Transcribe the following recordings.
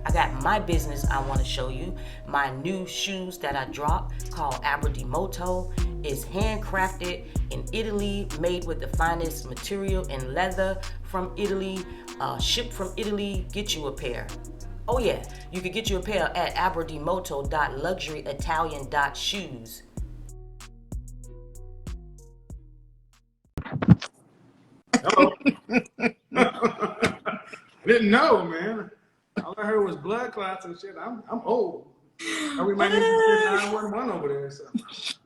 I got my business I want to show you. My new shoes that I dropped called Moto is handcrafted in Italy, made with the finest material and leather from Italy, shipped from Italy. Get you a pair. Oh yeah, you could get you a pair at aberdimoto.luxuryitalian.shoes. Hello. I didn't know, man. All I heard was blood clots and shit. I'm old. We might need to get 911 over there. So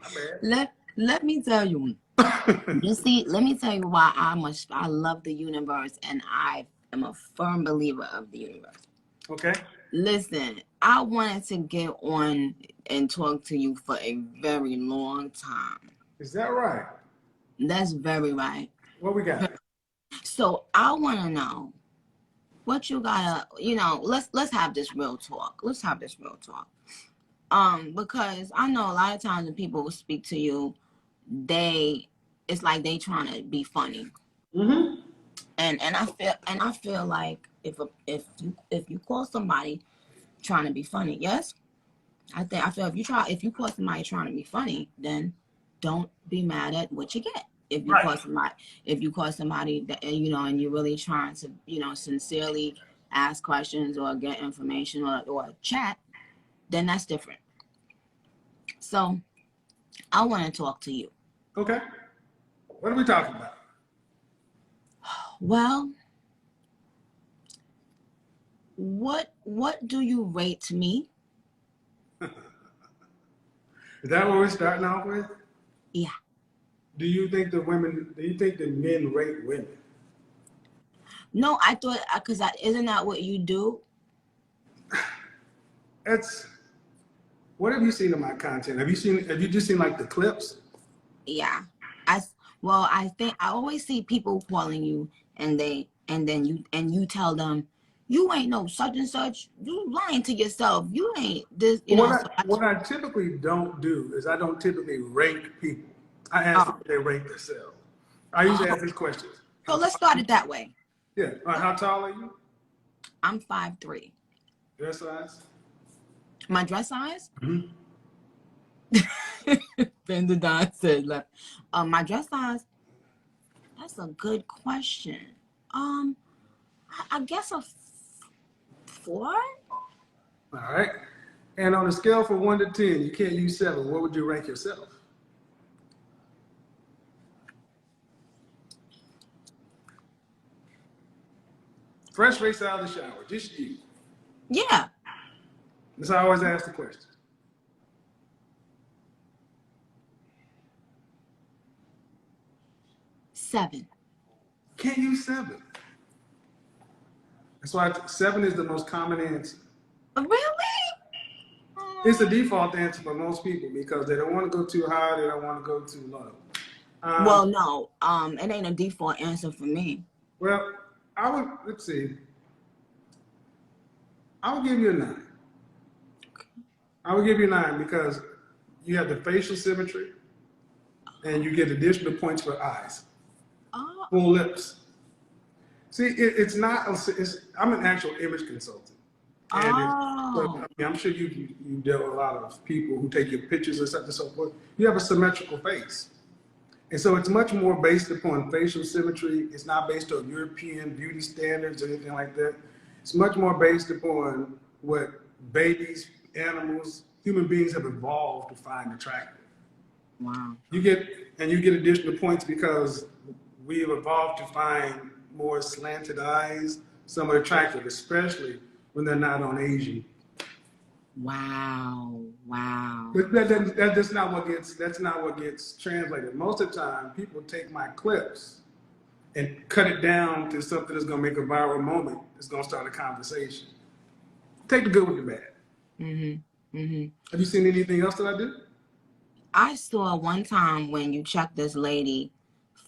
my bad. Let me tell you. You see, let me tell you why I love the universe, and I am a firm believer of the universe. Okay. Listen, I wanted to get on and talk to you for a very long time. Is that right? That's very right. What we got? So I want to know what you gotta, let's have this real talk. Let's have this real talk. Because I know a lot of times when people will speak to you, it's like they trying to be funny. Mm-hmm. And I feel like if you call somebody trying to be funny, yes, I feel if you call somebody trying to be funny, then don't be mad at what you get. If you call somebody that, and you're really trying to, sincerely ask questions or get information or chat, then that's different. So I want to talk to you. Okay. What are we talking about? Well, what do you rate me? Is that what we're starting off with? Yeah. Do you think the men rate women? No, I thought, because isn't that what you do? What have you seen of my content? Have you just seen like the clips? Yeah. I think I always see people calling you and you tell them, you ain't no such and such. You lying to yourself. You ain't this, What I typically don't do is I don't typically rank people. I ask them if they rank themselves. I usually ask these questions. So let's start it that way. Yeah. How tall are you? I'm 5'3". Dress size? My dress size? Mm-hmm. Fender Don said, my dress size? That's a good question. I guess a 4. All right. And on a scale from 1 to 10, you can't use 7. What would you rank yourself? Fresh face out of the shower, just you. Yeah. That's how I always ask the question. 7. Can't use 7. That's why 7 is the most common answer. Really? It's the default answer for most people because they don't want to go too high, they don't want to go too low. Well, no, it ain't a default answer for me. Well, let's see. I would give you a 9. I would give you a 9 because you have the facial symmetry and you get additional points for eyes, full lips. See, I'm an actual image consultant. And I'm sure you deal with a lot of people who take your pictures and so forth. You have a symmetrical face. And so it's much more based upon facial symmetry. It's not based on European beauty standards or anything like that. It's much more based upon what babies, animals, human beings have evolved to find attractive. Wow. You get additional points because we have evolved to find more slanted eyes, somewhat attractive, especially when they're not on Asian. Wow. But that's not what gets translated. Most of the time, people take my clips and cut it down to something that's going to make a viral moment. It's going to start a conversation. Take the good with the bad. Mm-hmm. Mm-hmm. Have you seen anything else that I do? I saw one time when you checked this lady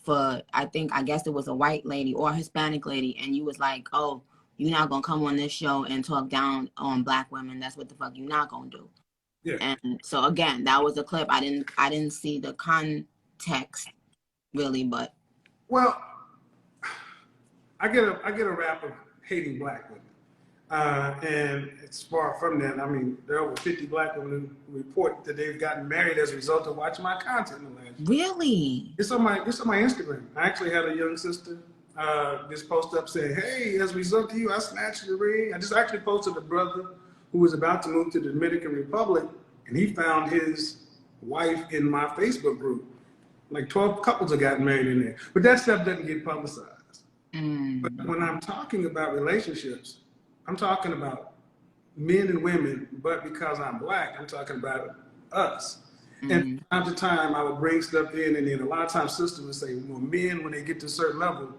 for, I guess it was a white lady or a Hispanic lady, and you was like, oh, you're not going to come on this show and talk down on black women. That's what the fuck you're not going to do. Yeah. And so again, that was a clip. I didn't see the context really, but. Well, I get a rap of hating black women. And it's far from that. I mean, there are over 50 black women who report that they've gotten married as a result of watching my content in the last year. Really? It's on my Instagram. I actually had a young sister just post up saying, "Hey, as a result of you, I snatched the ring." I just actually posted a brother who was about to move to the Dominican Republic, and he found his wife in my Facebook group. Like 12 couples have gotten married in there, but that stuff doesn't get publicized. But when I'm talking about relationships, I'm talking about men and women, but because I'm black, I'm talking about us. And from time to time, I would bring stuff in, and then a lot of times sisters would say, well, men, when they get to a certain level,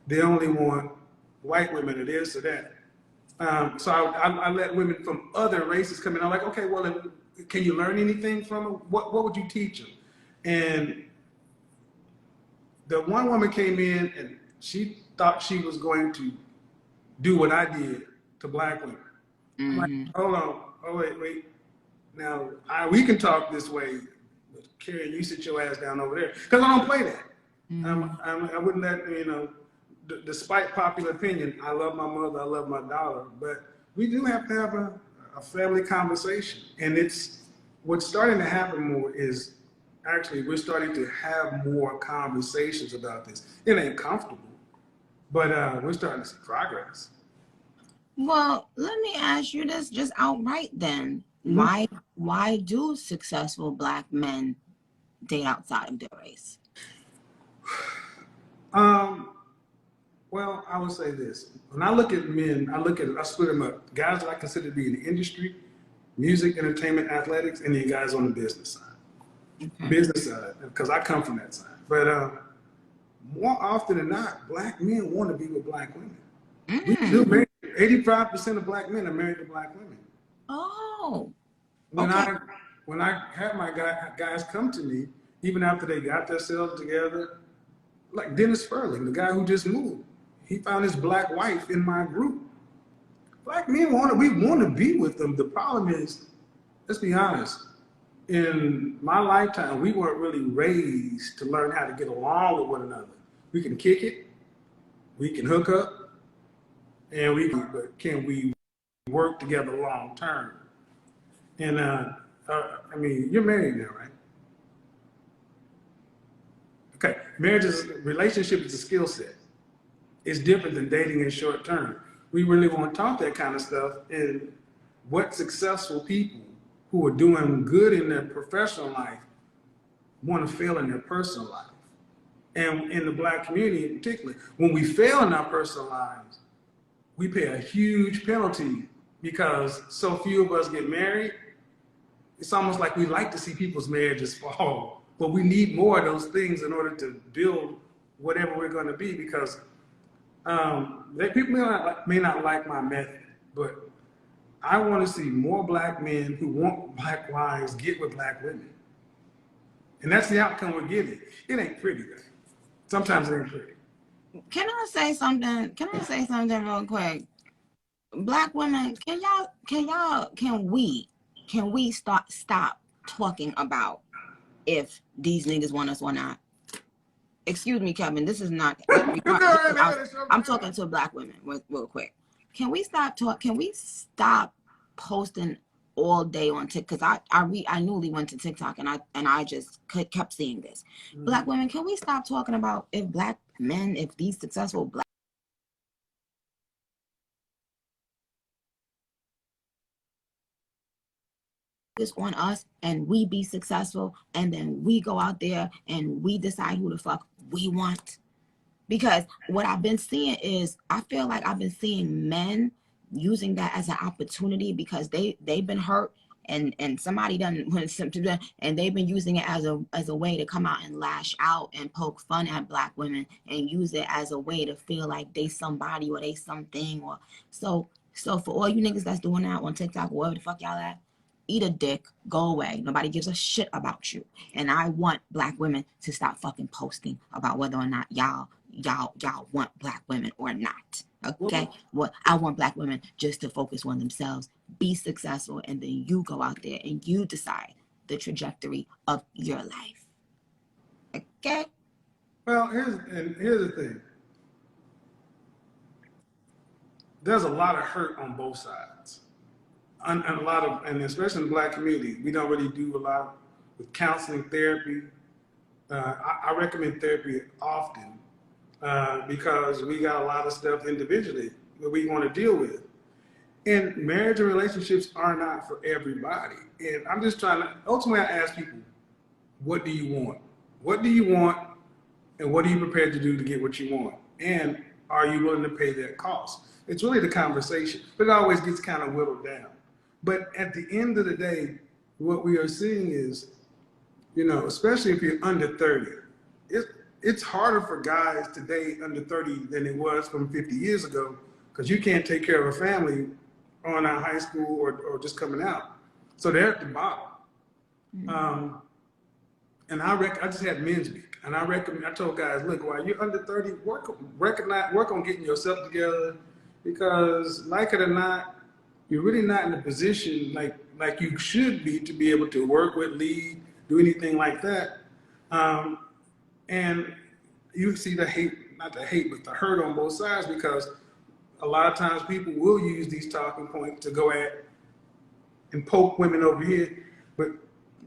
they only want white women or this or that. So I let women from other races come in. I'm like, okay, well, can you learn anything from them? What would you teach them? And the one woman came in, and she thought she was going to do what I did to black women. I'm like, hold on, oh wait. Now we can talk this way, but Karen, you sit your ass down over there, because I don't play that. I wouldn't let despite popular opinion. I love my mother, I love my daughter, but we do have to have a family conversation, and it's what's starting to happen more is actually we're starting to have more conversations about this. It ain't comfortable, but we're starting to see progress. Well, let me ask you this just outright then. Why do successful black men date outside of their race? Well, I would say this. When I look at men, I split them up. Guys that I consider to be in the industry, music, entertainment, athletics, and then guys on the business side. Business side, because I come from that side. But more often than not, black men want to be with black women. We do marry. 85% of black men are married to black women. Oh. When I had my guys come to me, even after they got themselves together, like Dennis Furling, the guy who just moved, he found his black wife in my group. Black men we want to be with them. The problem is, let's be honest, in my lifetime, we weren't really raised to learn how to get along with one another. We can kick it, we can hook up, but can we work together long term? And I mean, you're married now, right? Okay, relationship is a skill set. It's different than dating in short term. We really want to talk that kind of stuff. And what successful people who are doing good in their professional life want to fail in their personal life. And in the black community in particular, when we fail in our personal lives, we pay a huge penalty because so few of us get married. It's almost like we like to see people's marriages fall, but we need more of those things in order to build whatever we're going to be, because people may not like my method, but I want to see more black men who want black wives get with black women. And that's the outcome we're getting. It ain't pretty, though. Sometimes it ain't pretty. Can I say something real quick? Black women, can we stop talking about if these niggas want us or not? Excuse me, Kevin, this is not, I'm talking to black women real quick. Can we stop posting all day on TikTok? Because I newly went to TikTok and I just kept seeing this. Black women, can we stop talking about if black men, if these successful black this on us and we be successful, and then we go out there and we decide who the fuck we want? Because what I've been seeing is, I feel like I've been seeing men using that as an opportunity because they've been hurt and somebody done and they've been using it as a way to come out and lash out and poke fun at black women and use it as a way to feel like they somebody or they something. Or so for all you niggas that's doing that on TikTok, wherever the fuck y'all at, eat a dick, go away. Nobody gives a shit about you. And I want black women to stop fucking posting about whether or not y'all want black women or not. Okay? Well, I want black women just to focus on themselves, be successful, and then you go out there and you decide the trajectory of your life. Okay? Well, here's the thing. there's a lot of hurt on both sides. And a lot of, and especially in the Black community, we don't really do a lot with counseling, therapy. I recommend therapy often because we got a lot of stuff individually that we want to deal with. And marriage and relationships are not for everybody. And I'm just trying to, ultimately I ask people, what do you want? What do you want? And what are you prepared to do to get what you want? And are you willing to pay that cost? It's really the conversation, but it always gets kind of whittled down. But at the end of the day, what we are seeing is, you know, especially if you're under 30, it's harder for guys today under 30 than it was from 50 years ago, because you can't take care of a family on out high school or just coming out. So they're at the bottom. Mm-hmm. And I just had men's week, and I told guys, look, while you're under 30, work on getting yourself together, because like it or not, you're really not in a position like you should be able to work with, lead, do anything like that. And you see the hate, not the hate, but the hurt on both sides, because a lot of times people will use these talking points to go at and poke women over here, but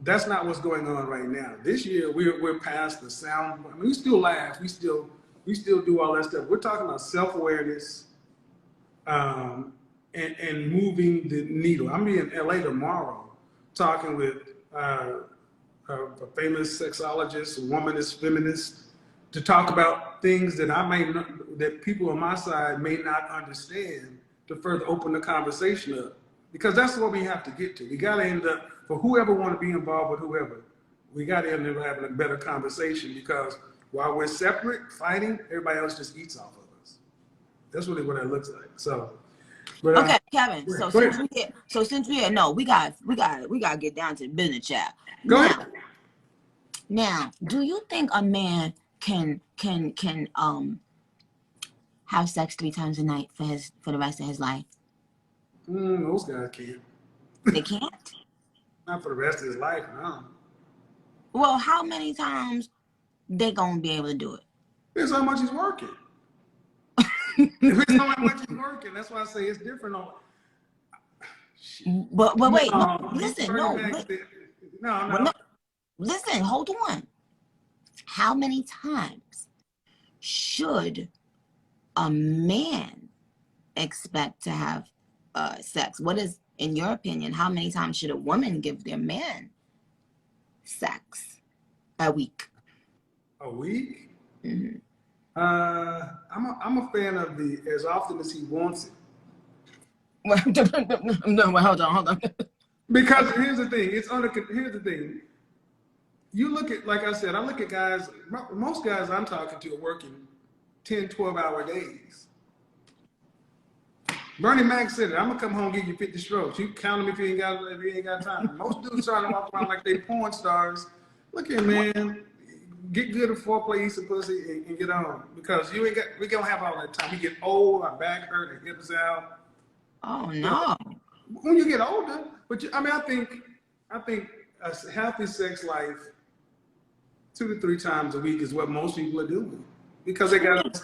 that's not what's going on right now. This year, we're past the sound. I mean, we still laugh, we still do all that stuff. We're talking about self-awareness and moving the needle. I'm in LA tomorrow talking with a famous sexologist, a womanist, feminist, to talk about things that that people on my side may not understand, to further open the conversation up. Because that's what we have to get to. We got to end up, for whoever want to be involved with whoever, we got to end up having a better conversation, because while we're separate, fighting, everybody else just eats off of us. That's really what it looks like. So, but, okay, Kevin. So since we're here, no, we got to get down to the business, chat. Go ahead. Now, do you think a man can have sex 3 times a night for the rest of his life? Most guys can't. They can't? Not for the rest of his life, no. Well, how many times they gonna be able to do it? It's how much he's working. It's how much he's working. That's why I say it's different on. But wait, listen, listen, hold on. How many times should a man expect to have sex? What is, in your opinion, how many times should a woman give their man sex a week? A week? Mm-hmm. I'm a fan of the as often as he wants it. No, hold on. Because here's the thing. Here's the thing. You look at, like I said, I look at guys, most guys I'm talking to are working 10, 12-hour days. Bernie Mac said it, I'm going to come home and give you 50 strokes. You count them if you ain't got time. Most dudes trying to walk around like they porn stars. Look here, man. Get good at foreplay, eat some pussy, and get on. Because we don't have all that time. We get old, our back hurt, our hips out. Oh, no. When you get older, but I think a healthy sex life 2 to 3 times a week is what most people are doing, because they got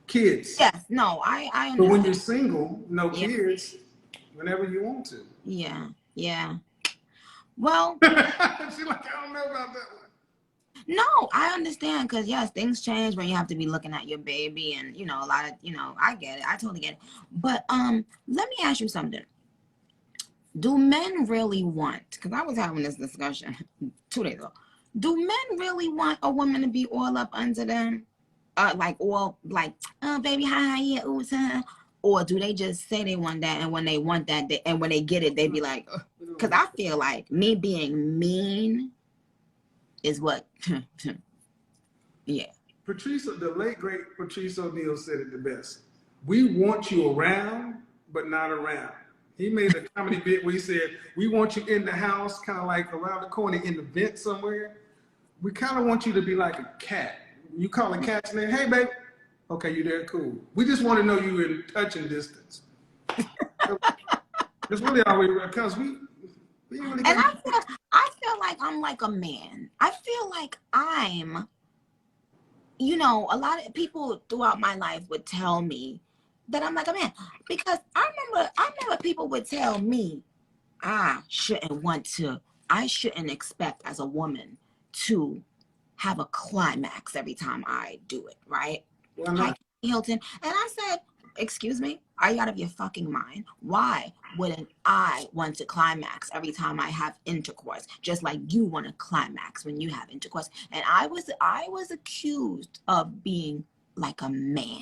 kids. Yes, no, I understand. But when you're single, no kids, whenever you want to. Yeah. Well, she's like, I don't know about that one. No, I understand, because yes, things change when you have to be looking at your baby, and a lot of, I get it. I totally get it. But let me ask you something. Do men really want, because I was having this discussion 2 days ago, do men really want a woman to be all up under them? Oh, baby, hi, yeah, ooh, or do they just say they want that, and when they want that, and when they get it, they be like, because I feel like me being mean is what, yeah. The late great Patrice O'Neal said it the best. We want you around, but not around. He made a comedy bit where he said, we want you in the house, kind of like around the corner in the vent somewhere. We kind of want you to be like a cat. You call a cat's name, hey, babe. Okay, you there, cool. We just want to know you in touching distance. That's really all we, because we really. And I feel like I'm like a man. I feel like I'm, a lot of people throughout my life would tell me that I'm like a man. Because I remember people would tell me I shouldn't expect as a woman to have a climax every time I do it, right? Why Hi, not? Hilton. And I said, excuse me, are you out of your fucking mind? Why wouldn't I want to climax every time I have intercourse? Just like you want to climax when you have intercourse. And I was accused of being like a man.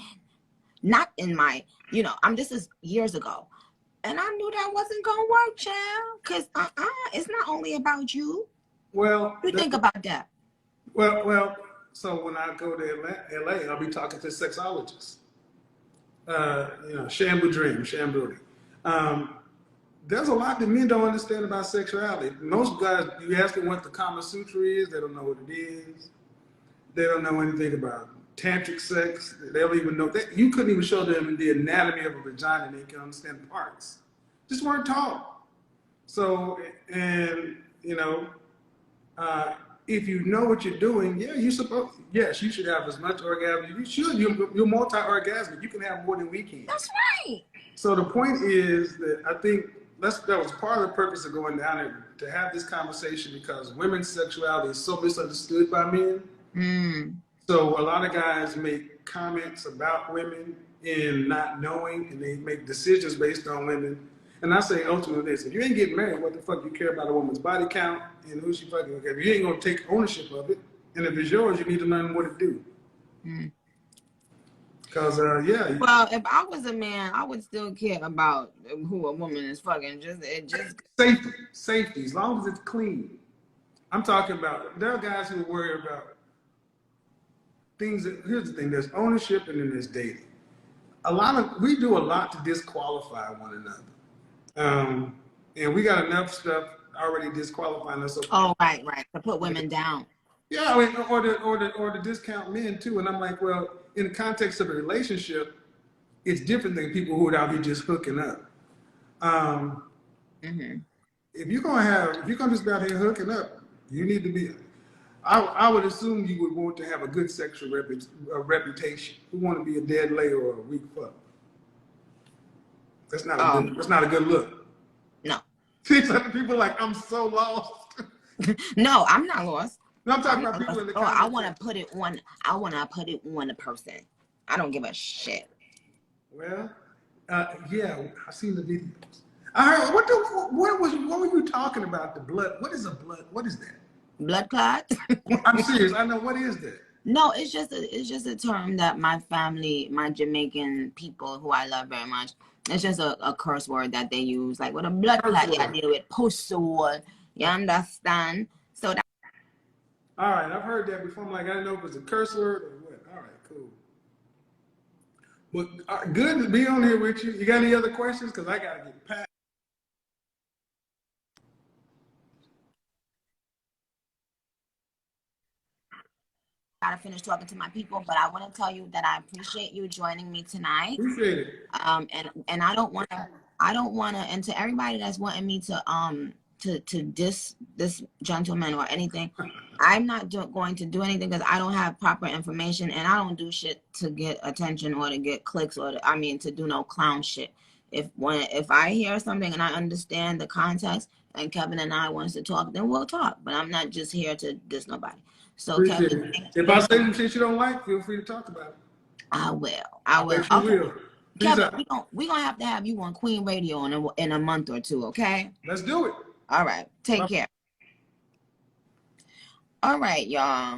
Not in my, this is years ago. And I knew that wasn't gonna work, child. Cause it's not only about you. Well, What do you think about that? well. So when I go to LA, I'll be talking to sexologists. Shambu Dream, Shambudi. There's a lot that men don't understand about sexuality. Most guys, you ask them what the Kama Sutra is, they don't know what it is. They don't know anything about tantric sex. They don't even know that. You couldn't even show them the anatomy of a vagina. They can understand parts. Just weren't taught. So, and if you know what you're doing, yes, you should have as much orgasm. You should. You're multi-orgasmic. You can have more than we can. That's right. So the point is that I think that was part of the purpose of going down there, to have this conversation, because women's sexuality is so misunderstood by men. Mm. So a lot of guys make comments about women in not knowing, and they make decisions based on women. And I say ultimately this: if you ain't getting married, what the fuck you care about a woman's body count and who she fucking? If you ain't gonna take ownership of it, and if it's yours, you need to learn what to do. Mm. Because Well, if I was a man, I would still care about who a woman is fucking. Safety, as long as it's clean. I'm talking about, there are guys who worry about things here's the thing: there's ownership, and then there's dating. We do a lot to disqualify one another. And we got enough stuff already disqualifying us. Oh, right. To put women down. Yeah, I mean, or to discount men too. And I'm like, well, in the context of a relationship, it's different than people who are out here just hooking up. Mm-hmm. If you're gonna just be out here hooking up, you need to be. I would assume you would want to have a good sexual reputation. You want to be a dead lay or a weak fuck. That's not a good look. No. See, people are like, I'm so lost. No, I'm not lost. No, I'm talking about people in the comments. I want to put it on the person. I don't give a shit. Well, yeah, I've seen the videos. I heard. What were you talking about? The blood. What is a blood? What is that? Blood clot? I'm serious. I know. What is that? No, it's just a term that my family, my Jamaican people who I love very much, it's just a curse word that they use. Like with a blood clot, you deal with pussy. You understand? So that. All right, I've heard that before. I'm like, I didn't know if it was a curse word or what. All right, cool. Well, good to be on here with you. You got any other questions? Because I gotta get packed. Gotta finish talking to my people, but I want to tell you that I appreciate you joining me tonight. Appreciate it. And I don't want to, and to everybody that's wanting me to diss this gentleman or anything, I'm not going to do anything because I don't have proper information, and I don't do shit to get attention or to get clicks or to do no clown shit. If I hear something and I understand the context and Kevin and I wants to talk, then we'll talk. But I'm not just here to diss nobody. So Appreciate Kevin, it. If I say some shit you don't like, feel free to talk about it. I will. Bet you Okay. will. Kevin, we gonna have to have you on Queen Radio in a month or two, okay? Let's do it. All right. Take care. All right, y'all.